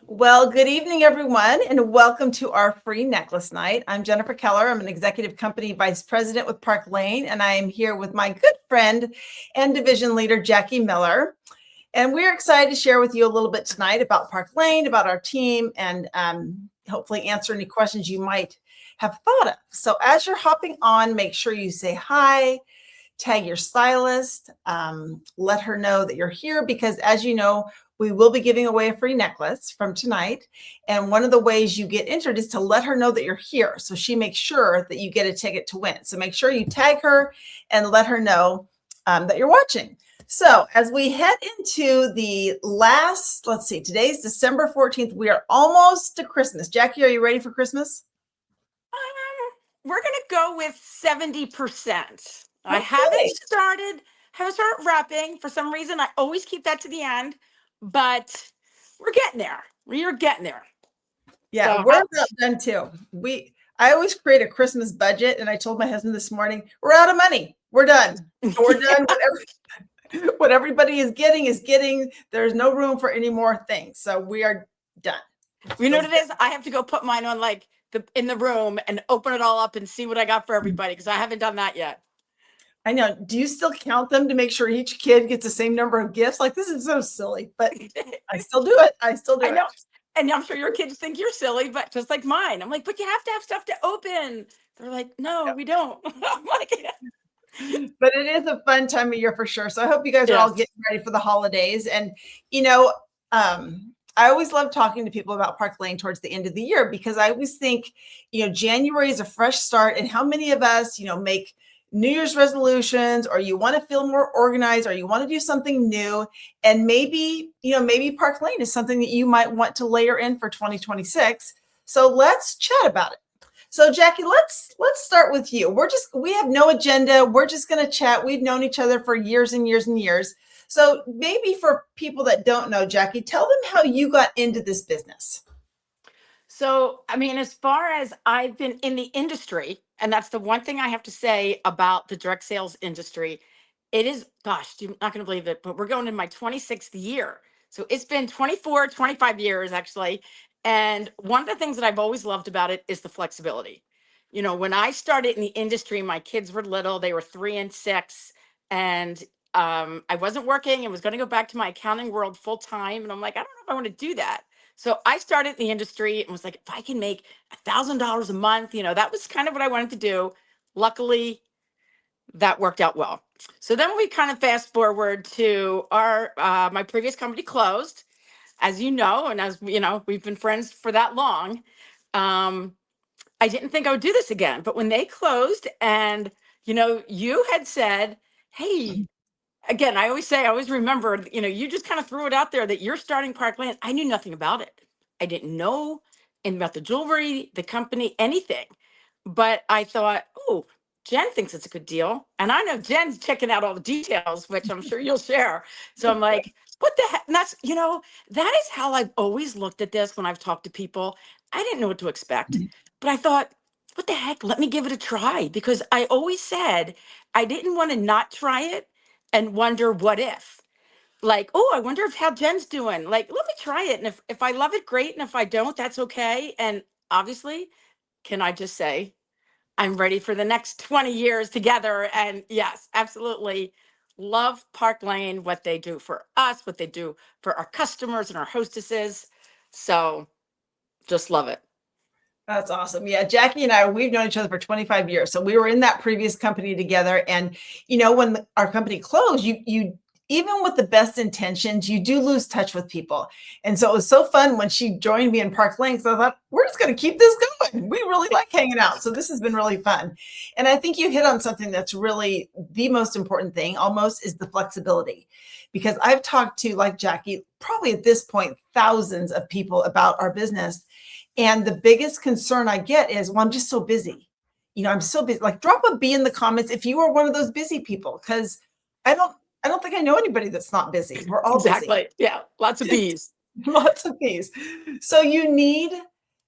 Well, good evening, everyone, and welcome to our free necklace night. I'm Jennifer Keller. I'm an executive company vice president with Park Lane, and I am here with my good friend and division leader, Jackie Miller. And we're excited to share with you a little bit tonight about Park Lane, about our team, and hopefully answer any questions you might have thought of. So as you're hopping on, make sure you say hi, tag your stylist, let her know that you're here because, as you know, we will be giving away a free necklace from tonight. And one of the ways you get entered is to let her know that you're here. So she makes sure that you get a ticket to win. So make sure you tag her and let her know that you're watching. So as we head into the last, let's see, today's December 14th. We are almost to Christmas. Jackie, are you ready for Christmas? We're going to go with 70%. I Okay. haven't started wrapping. For some reason, I always keep that to the end, but we're getting there. We're getting there. Yeah, So we're about done too. I always create a Christmas budget, and I told my husband this morning, we're out of money. We're done. We're done. What everybody is getting. There's no room for any more things. So we are done. You know what it is? I have to go put mine on in the room and open it all up and see what I got for everybody because I haven't done that yet. I know. Do you still count them to make sure each kid gets the same number of gifts? Like, this is so silly, but I still do it. I know. And I'm sure your kids think you're silly, but just like mine. I'm like, but you have to have stuff to open. They're like, no, we don't. I'm like, but it is a fun time of year for sure. So I hope you guys are all getting ready for the holidays. And, I always love talking to people about Park Lane towards the end of the year because I always think, January is a fresh start. And how many of us, make New Year's resolutions, or you want to feel more organized, or you want to do something new. And maybe Park Lane is something that you might want to layer in for 2026. So let's chat about it. So Jackie, let's start with you. We have no agenda. We're just going to chat. We've known each other for years and years and years. So maybe for people that don't know, Jackie, tell them how you got into this business. So, as far as I've been in the industry, and that's the one thing I have to say about the direct sales industry, it is, gosh, you're not going to believe it, but we're going in my 26th year. So it's been 25 years actually. And one of the things that I've always loved about it is the flexibility. When I started in the industry, my kids were little, they were 3 and 6, and I wasn't working and was going to go back to my accounting world full time. And I'm like, I don't know if I want to do that. So I started in the industry and was like, if I can make $1,000 a month, that was kind of what I wanted to do. Luckily, that worked out well. So then we kind of fast forward to my previous company closed, as you know, and as we've been friends for that long. I didn't think I would do this again, but when they closed, and you had said, "Hey." Again, I always remember, you just kind of threw it out there that you're starting Park Lane. I knew nothing about it. I didn't know about the jewelry, the company, anything. But I thought, oh, Jen thinks it's a good deal. And I know Jen's checking out all the details, which I'm sure you'll share. So I'm like, what the heck? And that's, that is how I've always looked at this when I've talked to people. I didn't know what to expect, but I thought, what the heck? Let me give it a try, because I always said I didn't want to not try it and wonder what if. Like, oh, I wonder if how Jen's doing. Like, let me try it. And if I love it, great. And if I don't, that's okay. And obviously, can I just say, I'm ready for the next 20 years together. And yes, absolutely love Park Lane, what they do for us, what they do for our customers and our hostesses. So just love it. That's awesome. Yeah, Jackie and we've known each other for 25 years. So we were in that previous company together. And, when our company closed, you even with the best intentions, you do lose touch with people. And so it was so fun when she joined me in Park Lane. So I thought, we're just going to keep this going. We really like hanging out. So this has been really fun. And I think you hit on something that's really the most important thing almost is the flexibility. Because I've talked to, like Jackie, probably at this point, thousands of people about our business. And the biggest concern I get is, well, I'm just so busy. I'm so busy. Like, drop a B in the comments if you are one of those busy people, because I don't think I know anybody that's not busy. We're all exactly. Busy. Yeah, lots of B's. Lots of B's. So you need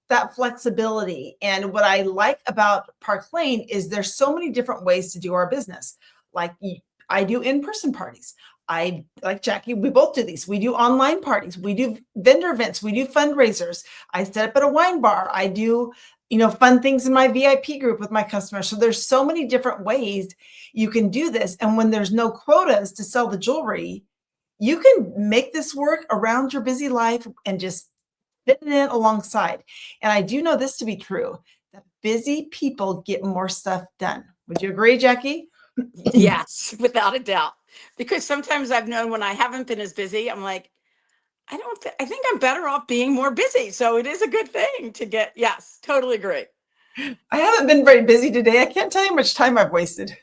that flexibility. And what I like about Park Lane is there's so many different ways to do our business. Like, I do in-person parties. I, like Jackie, we both do these. We do online parties, we do vendor events, we do fundraisers. I set up at a wine bar. I do, fun things in my VIP group with my customers. So there's so many different ways you can do this. And when there's no quotas to sell the jewelry, you can make this work around your busy life and just fit it in alongside. And I do know this to be true, that busy people get more stuff done. Would you agree, Jackie? Yes, without a doubt. Because sometimes I've known when I haven't been as busy, I'm like, I think I'm better off being more busy. So it is a good thing to get, yes, totally agree. I haven't been very busy today. I can't tell you how much time I've wasted.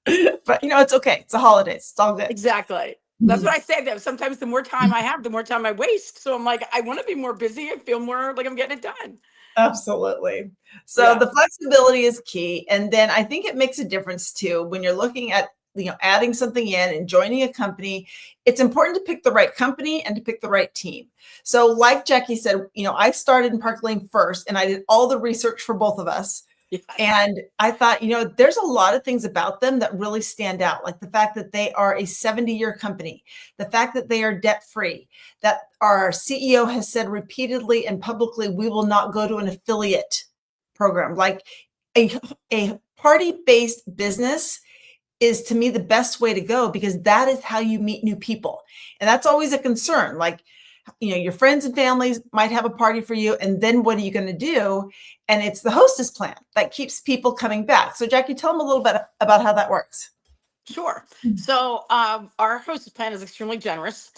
But it's okay. It's the holidays. It's all good. Exactly. That's what I say though. Sometimes the more time I have, the more time I waste. So I'm like, I want to be more busy and feel more like I'm getting it done. Absolutely. So Yeah. the flexibility is key. And then I think it makes a difference too when you're looking at adding something in and joining a company. It's important to pick the right company and to pick the right team. So like Jackie said, I started in Park Lane first and I did all the research for both of us. Yes. And I thought, there's a lot of things about them that really stand out, like the fact that they are a 70-year company, the fact that they are debt-free, that our CEO has said repeatedly and publicly, we will not go to an affiliate program. Like a party-based business is, to me, the best way to go, because that is how you meet new people. And that's always a concern. Like, your friends and families might have a party for you, and then what are you going to do? And it's the hostess plan that keeps people coming back. So Jackie, tell them a little bit about how that works. Sure. So our hostess plan is extremely generous.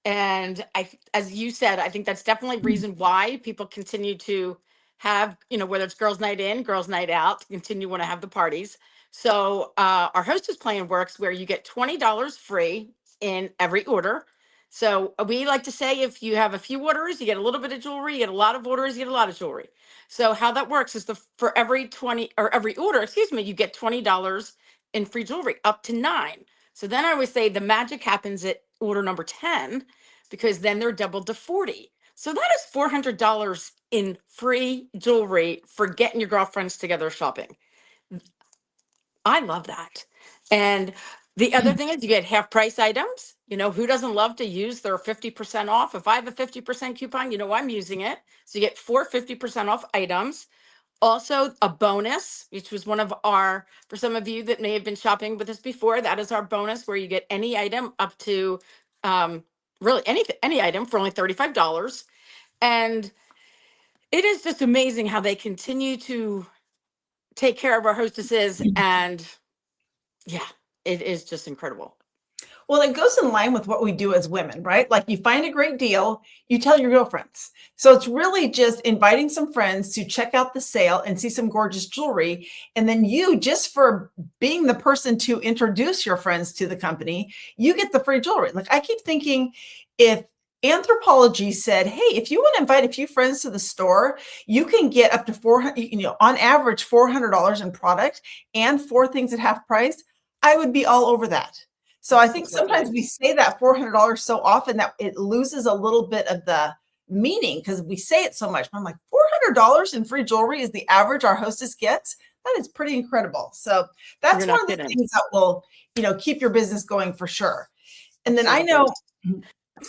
And as you said, I think that's definitely a reason why people continue to have, whether it's girls' night in, girls' night out, to continue want to have the parties. So our hostess plan works where you get $20 free in every order. So we like to say if you have a few orders, you get a little bit of jewelry, you get a lot of orders, you get a lot of jewelry. So how that works is for every 20 or every order, excuse me, you get $20 in free jewelry up to 9. So then I always say the magic happens at order number 10, because then they're doubled to 40. So that is $400 in free jewelry for getting your girlfriends together shopping. I love that. And the other thing is you get half price items. Who doesn't love to use their 50% off? If I have a 50% coupon, I'm using it. So you get 50% off items. Also, a bonus, which was one of our, for some of you that may have been shopping with us before, that is our bonus where you get any item up to really any item for only $35. And it is just amazing how they continue to take care of our hostesses. And yeah, it is just incredible. Well, it goes in line with what we do as women, right? Like, you find a great deal, you tell your girlfriends. So it's really just inviting some friends to check out the sale and see some gorgeous jewelry. And then you, just for being the person to introduce your friends to the company, you get the free jewelry. Like, I keep thinking, if Anthropologie said, hey, if you want to invite a few friends to the store, you can get up to 400, on average, $400 in product and 4 things at half price, I would be all over that. So I think sometimes we say that $400 so often that it loses a little bit of the meaning because we say it so much. I'm like, $400 in free jewelry is the average our hostess gets. That is pretty incredible. So that's one of the things that will, keep your business going for sure. And then I know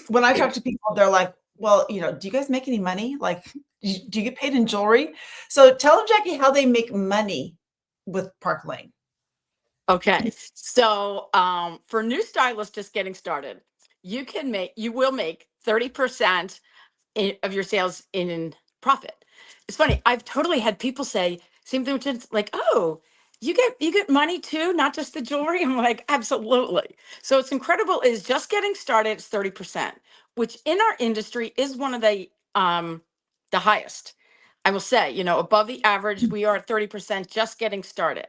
when I talk to people, they're like, well, do you guys make any money? Like, do you get paid in jewelry? So tell them, Jackie, how they make money with Park Lane. Okay. So for new stylists just getting started, you will make 30% of your sales in profit. It's funny. I've totally had people say same thing, which is like, oh, you get money too, not just the jewelry. I'm like, absolutely. So it's incredible. Is just getting started. It's 30%, which in our industry is one of the highest. I will say, above the average, we are at 30% just getting started.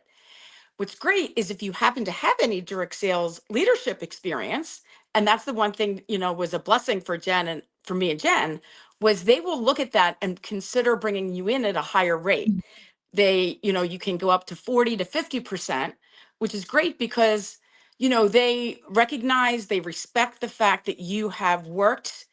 What's great is if you happen to have any direct sales leadership experience, and that's the one thing, was a blessing for Jen and for me and Jen, was they will look at that and consider bringing you in at a higher rate. You can go up to 40 to 50%, which is great because, they recognize, they respect the fact that you have worked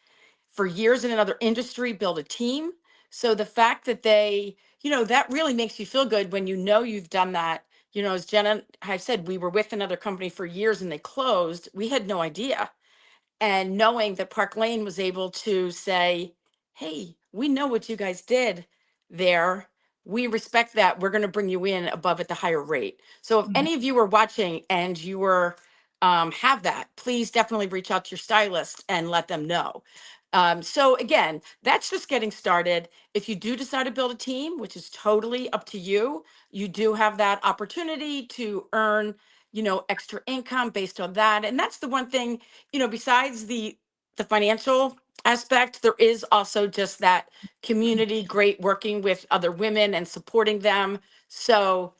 for years in another industry, build a team. So the fact that that really makes you feel good when you've done that as Jenna have said, we were with another company for years and they closed. We had no idea. And knowing that Park Lane was able to say, hey, we know what you guys did there. We respect that. We're going to bring you in above at the higher rate. So if any of you are watching and you were have that, please definitely reach out to your stylist and let them know. So again, that's just getting started. If you do decide to build a team, which is totally up to you, you do have that opportunity to earn, extra income based on that. And that's the one thing, besides the financial aspect, there is also just that community, great working with other women and supporting them. So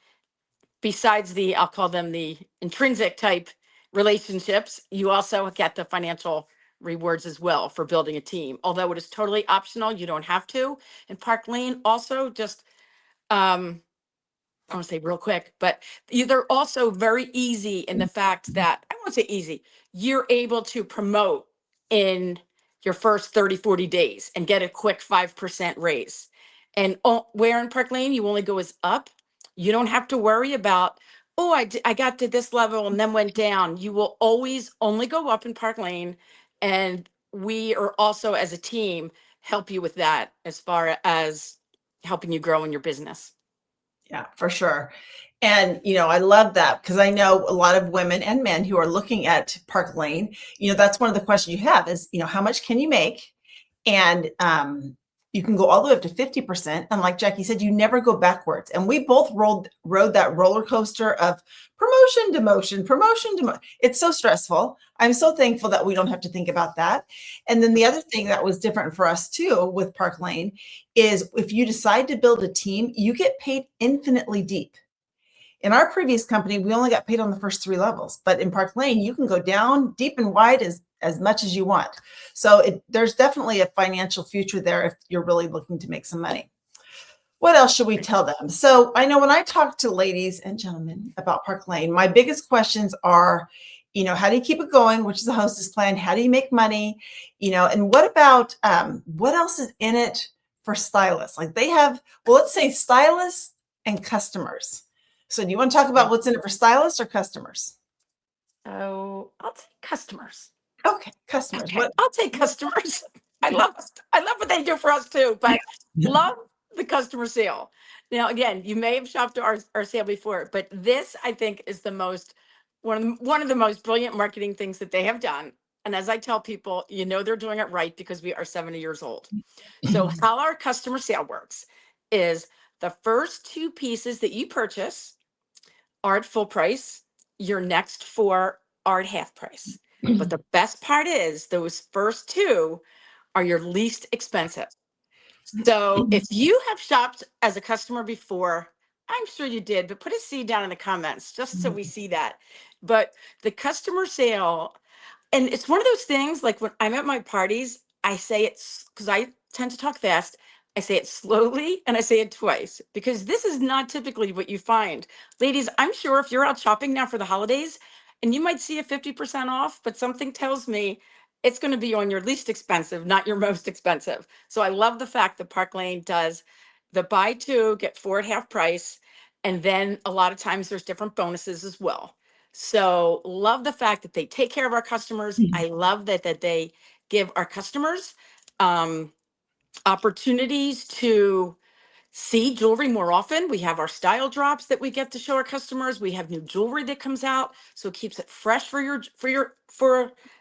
besides I'll call them the intrinsic type relationships, you also get the financial rewards as well for building a team. Although it is totally optional, you don't have to. And Park Lane also just, I want to say real quick, but they're also very easy in the fact that, I won't say easy, you're able to promote in your first 30, 40 days and get a quick 5% raise. And where in Park Lane, you only go as up. You don't have to worry about, oh, I got to this level and then went down. You will always only go up in Park Lane. And we are also, as a team, help you with that as far as helping you grow in your business. Yeah, for sure. And, I love that because I know a lot of women and men who are looking at Park Lane, that's one of the questions you have is, how much can you make? And you can go all the way up to 50%. And like Jackie said, you never go backwards. And we both rode that roller coaster of promotion, demotion, promotion, demotion. It's so stressful. I'm so thankful that we don't have to think about that. And then the other thing that was different for us too with Park Lane is if you decide to build a team, you get paid infinitely deep. In our previous company, we only got paid on the first 3 levels, but in Park Lane, you can go down deep and wide as much as you want. So there's definitely a financial future there if you're really looking to make some money. What else should we tell them? So I know when I talk to ladies and gentlemen about Park Lane, my biggest questions are, how do you keep it going, which is a hostess plan? How do you make money? And what about, what else is in it for stylists? Like they have, well, let's say stylists and customers. So do you want to talk about what's in it for stylists or customers? Oh, I'll take customers. Okay, customers. Okay, I'll take customers. I love what they do for us too, but love the customer sale. Now, again, you may have shopped our sale before, but this I think is one of the most brilliant marketing things that they have done. And as I tell people, they're doing it right because we are 70 years old. So how our customer sale works is the first 2 pieces that you purchase are at full price. Your next 4 are at half price. But the best part is those first 2 are your least expensive. So if you have shopped as a customer before, I'm sure you did, but put a C down in the comments just so we see that. But the customer sale, and it's one of those things like when I'm at my parties, I say it's because I tend to talk fast. I say it slowly and I say it twice because this is not typically what you find. Ladies, I'm sure if you're out shopping now for the holidays and you might see a 50% off, but something tells me it's going to be on your least expensive, not your most expensive. So I love the fact that Park Lane does the buy 2, get 4 at half price. And then a lot of times there's different bonuses as well. So love the fact that they take care of our customers. I love that they give our customers opportunities to see jewelry more often. We have our style drops that we get to show our customers. We have new jewelry that comes out, so it keeps it fresh for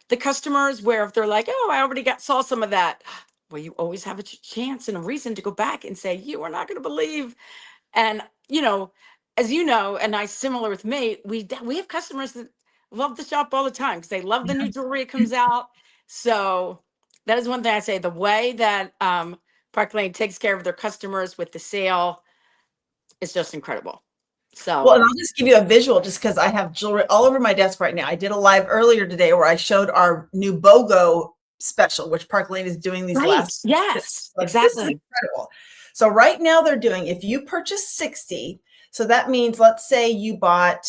the customers. Where if they're like, "Oh, I already saw some of that," well, you always have a chance and a reason to go back and say, "You are not going to believe." And as you know, and similar with me, we have customers that love the shop all the time because they love the new jewelry that comes out. So that is one thing I say. The way that Park Lane takes care of their customers with the sale is just incredible. Well, So and I'll just give you a visual just because I have jewelry all over my desk right now. I did a live earlier today where I showed our new BOGO special, which Park Lane is doing these right, last. yes, Like, this is exactly. incredible. So right now they're doing, if you purchase 60, so that means, let's say you bought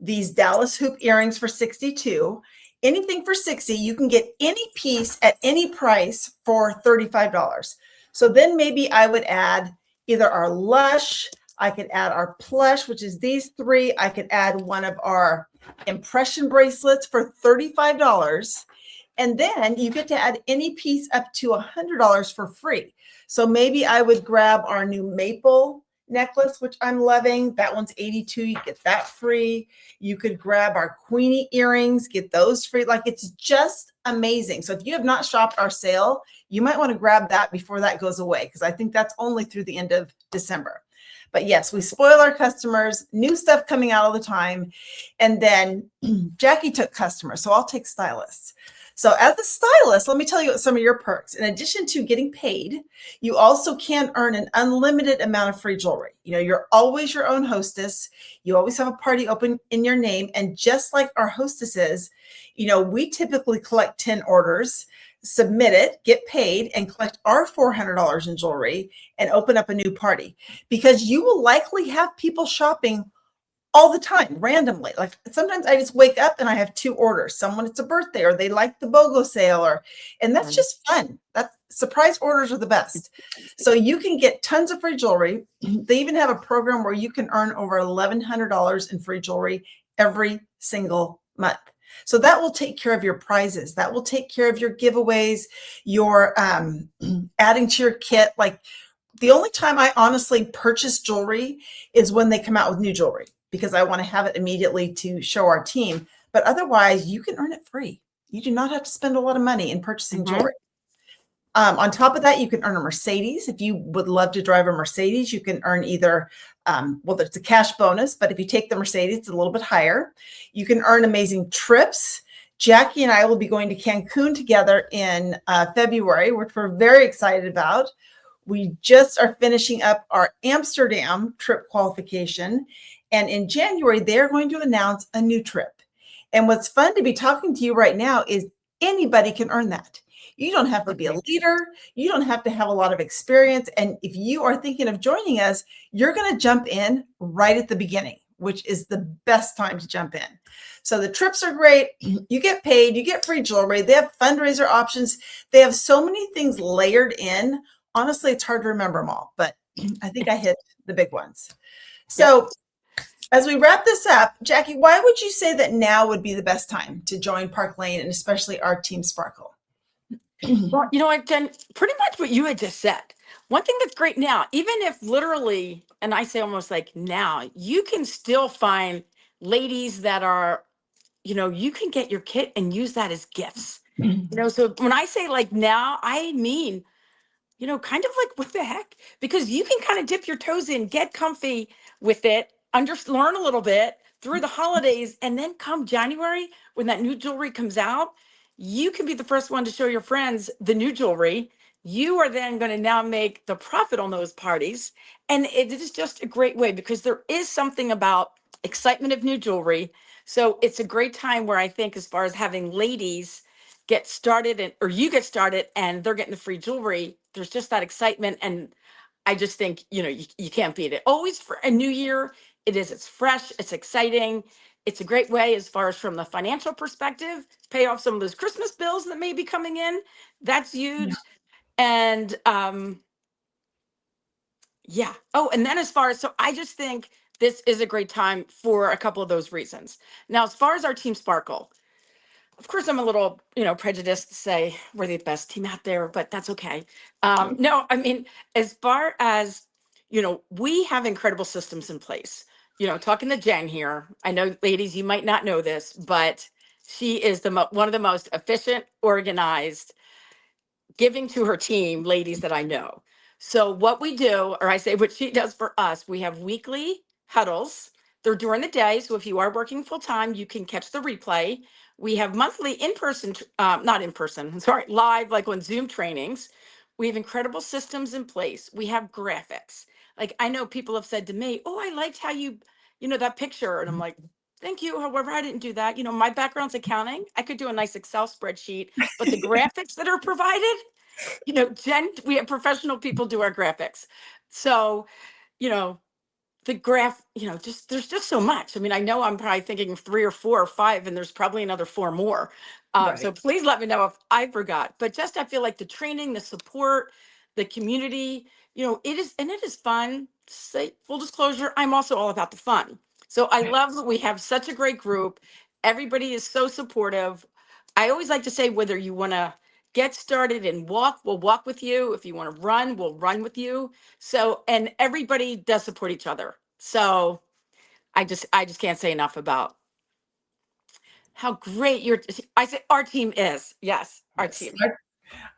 these Dallas hoop earrings for 62, anything for 60, you can get any piece at any price for $35. So then maybe I would add either our Lush, I could add our plush, which is these three. I could add one of our impression bracelets for $35. And then you get to add any piece up to $100 for free. So maybe I would grab our new maple necklace, which I'm loving. That one's 82. You get that free. You could grab our Queenie earrings, get those free. Like, it's just amazing. So if you have not shopped our sale, you might want to grab that before that goes away, because I think that's only through the end of December. But yes, we spoil our customers, new stuff coming out all the time. And then Jackie took customers, so I'll take stylists. So as a stylist, let me tell you what some of your perks. In addition to getting paid, you also can earn an unlimited amount of free jewelry. You know, you're always your own hostess. You always have a party open in your name. And just like our hostesses, you know, we typically collect 10 orders, submit it, get paid, and collect our $400 in jewelry and open up a new party, because you will likely have people shopping all the time, randomly. Like, sometimes I just wake up and I have 2 orders. Someone, it's a birthday, or they like the BOGO sale, and that's just fun. That surprise orders are the best. So you can get tons of free jewelry. They even have a program where you can earn over $1,100 in free jewelry every single month. So that will take care of your prizes. That will take care of your giveaways, your adding to your kit. Like, the only time I honestly purchase jewelry is when they come out with new jewelry, because I want to have it immediately to show our team. But otherwise, you can earn it free. You do not have to spend a lot of money in purchasing jewelry. On top of that, you can earn a Mercedes. If you would love to drive a Mercedes, you can earn either, well, it's a cash bonus, but if you take the Mercedes, it's a little bit higher. You can earn amazing trips. Jackie and I will be going to Cancun together in February, which we're very excited about. We just are finishing up our Amsterdam trip qualification. And in January, they're going to announce a new trip. And what's fun to be talking to you right now is anybody can earn that. You don't have to be a leader. You don't have to have a lot of experience. And if you are thinking of joining us, you're going to jump in right at the beginning, which is the best time to jump in. So the trips are great. You get paid, you get free jewelry. They have fundraiser options. They have so many things layered in. Honestly, it's hard to remember them all, but I think I hit the big ones. So as we wrap this up, Jackie, why would you say that now would be the best time to join Park Lane, and especially our Team Sparkle? Well, you know what, Jen, pretty much what you had just said. One thing that's great now, even if literally, and I say almost like now, you can still find ladies that are, you know, you can get your kit and use that as gifts. You know, so when I say like now, I mean, you know, kind of like what the heck? Because you can kind of dip your toes in, get comfy with it, learn a little bit through the holidays, and then come January when that new jewelry comes out, you can be the first one to show your friends the new jewelry. You are then going to now make the profit on those parties. And it is just a great way, because there is something about excitement of new jewelry. So it's a great time where I think, as far as having ladies get started, or you get started and they're getting the free jewelry, there's just that excitement. And I just think, you know, you can't beat it. Always for a new year, it's fresh, it's exciting. It's a great way, as far as from the financial perspective, pay off some of those Christmas bills that may be coming in. That's huge. And yeah. Oh, and then as far as, so I just think this is a great time for a couple of those reasons. Now, as far as our Team Sparkle, of course, I'm a little, you know, prejudiced to say we're the best team out there, but that's okay. No, I mean, as far as, you know, we have incredible systems in place. You know, talking to Jen here, I know, ladies, you might not know this, but she is one of the most efficient, organized, giving to her team ladies that I know. So what we do, or I say what she does for us, we have weekly huddles. They're during the day. So if you are working full time, you can catch the replay. We have monthly in-person, not in person, sorry, live, like on Zoom trainings. We have incredible systems in place. We have graphics. Like, I know people have said to me, oh, I liked how you know, that picture. And I'm like, thank you. However, I didn't do that. You know, my background's accounting. I could do a nice Excel spreadsheet, but the graphics that are provided, you know, Jen, we have professional people do our graphics. So, you know, the graph, you know, just there's just so much. I mean, I know I'm probably thinking 3 or 4 or 5, and there's probably another 4 more. So please let me know if I forgot. But just, I feel like the training, the support, the community, you know, it is, and it is fun say full disclosure, I'm also all about the fun. So I love that we have such a great group. Everybody is so supportive. I always like to say, whether you want to get started and walk, we'll walk with you. If you want to run, we'll run with you. So, and everybody does support each other. So I just can't say enough about how great I say our team is. Yes, our Yes. team.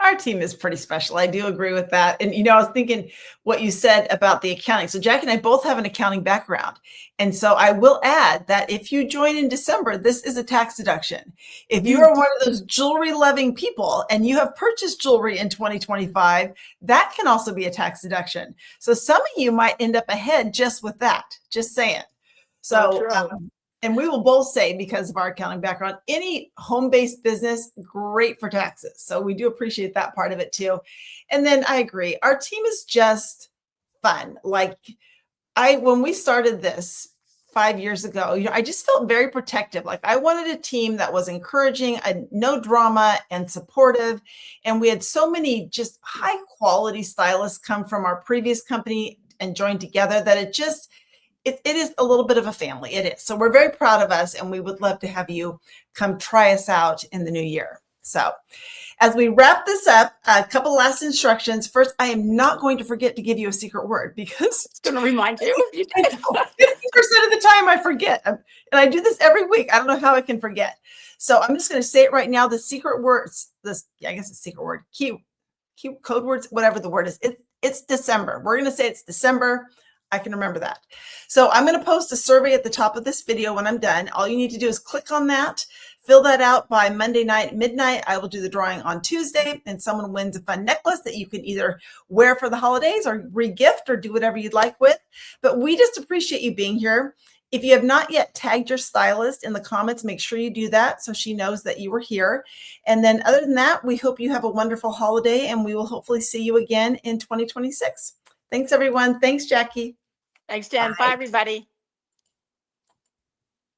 Our team is pretty special. I do agree with that. And, I was thinking what you said about the accounting. So Jackie and I both have an accounting background. And so I will add that if you join in December, this is a tax deduction. If you You are one of those jewelry loving people and you have purchased jewelry in 2025, that can also be a tax deduction. So some of you might end up ahead just with that, just saying. so So, true. and we will both say, because of our accounting background, any home-based business, great for taxes. So we do appreciate that part of it too. And then I agree, our team is just fun. Like when we started this 5 years ago, I just felt very protective. Like I wanted a team that was encouraging, no drama and supportive. And we had so many just high quality stylists come from our previous company and join together that it is a little bit of a family. It is. So we're very proud of us, and we would love to have you come try us out in the new year. So as we wrap this up, a couple last instructions. First, I am not going to forget to give you a secret word because It's going to remind you. 50% of the time I forget. And I do this every week. I don't know how I can forget. So I'm just going to say it right now. The secret words, I guess it's secret word, key code words, whatever the word is. It's December. We're going to say it's December. I can remember that. So I'm going to post a survey at the top of this video when I'm done. All you need to do is click on that, fill that out by Monday night, midnight. I will do the drawing on Tuesday, and someone wins a fun necklace that you can either wear for the holidays or re-gift or do whatever you'd like with. But we just appreciate you being here. If you have not yet tagged your stylist in the comments, make sure you do that so she knows that you were here. And then other than that, we hope you have a wonderful holiday, and we will hopefully see you again in 2026. Thanks, everyone. Thanks, Jackie. Thanks, Jen. Bye, everybody.